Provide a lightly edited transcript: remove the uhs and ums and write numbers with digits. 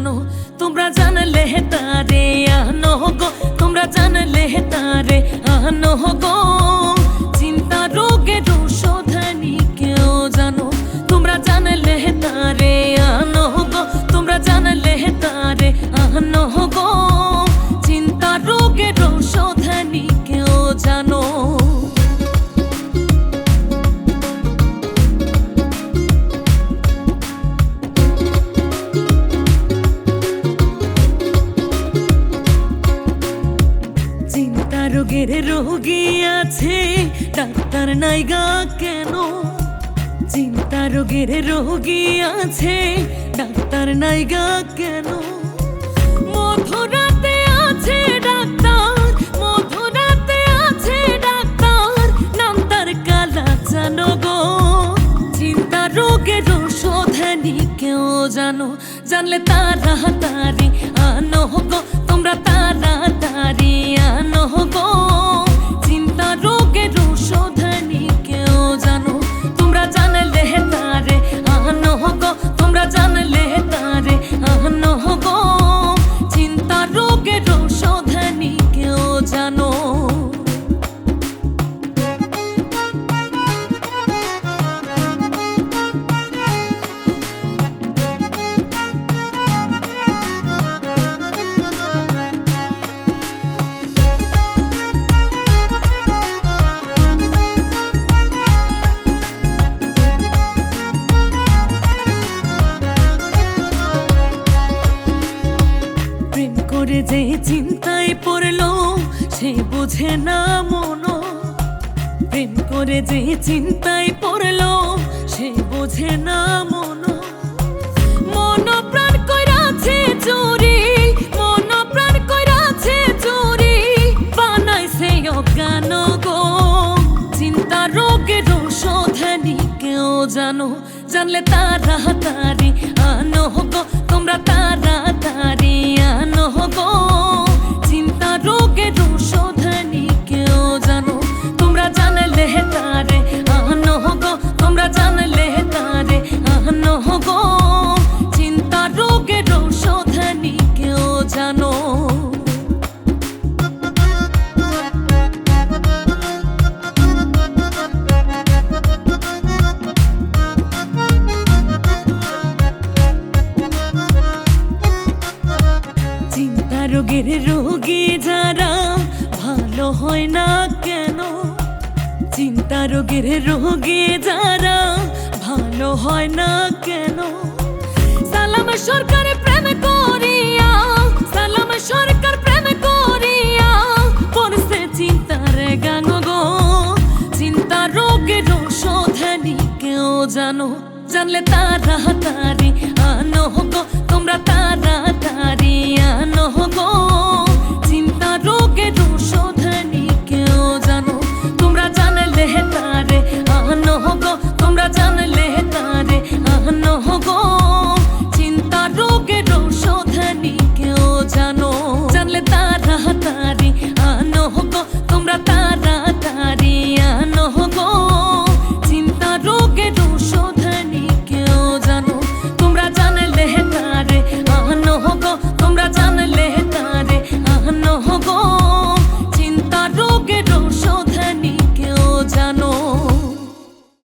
জানো তোমরা জানলে তারে আনো গো, তোমরা জানলে তারে আনো গো। চিন্তা রোগের ঔষধানি কেউ জানো তোমরা জানলে তারে আনো গো, তোমরা জানলে তারে আনো গো। চিন্তা রোগের ঔষধানি কেউ জানো। চিন্তা রোগের রোগী আছে ডাক্তার নাই গা কেন? চিন্তা রোগের রোগী আছে ডাক্তার নাই গা কেন? মধুরাতে আছে ডাক্তার, মধুরাতে আছে ডাক্তার, নাম তার কালা জানো গো। চিন্তা রোগের ঔষধানি কেউ জানো জানলে তারা তারি আনো গো, তোমরা তাড়াতাড়ি আনো গো। চিন্তা রোগের ঔষধানি কেউ জানো তোমরা জানলে তারে আনো গো, তোমরা জানলে তারে আনো গো। চিন্তা রোগের ঔষধানি কেউ জানো। করে যে চিন্তায় পড়লো সে বোঝে না মনো, প্রেম করে যে চিন্তায় পড়লো সে বোঝে না মনো। মন প্রাণ কইরাছে চুরি, মন প্রাণ কইরাছে চুরি, বানাইছে অজ্ঞান গো। চিন্তা রোগের ঔষধানি কেউ জানো জানলে তারা তারি আনো গো, তোমরা তাড়াতাড়ি আনো গো। চিন্তা রোগের ঔষধানি কেউ জানো তোমরা জানলে তারে আনো গো, তোমরা জানলে তারে আনো গো। চিন্তা রোগের ঔষধানি কেউ জানো। চিন্তা রোগের রোগী যারা ভালো হয় না কেন? চিন্তা রোগের রোগী যারা ভালো হয় না কেন? সালাম সরকার প্রেম করিয়া, সালাম সরকার প্রেম করিয়া পড়ছে চিন্তার গান গো। চিন্তা রোগের ঔষধানি কেউ জানো জানলে তারা তারি আনো গো, তোমরা তাড়াতাড়ি আনো গো।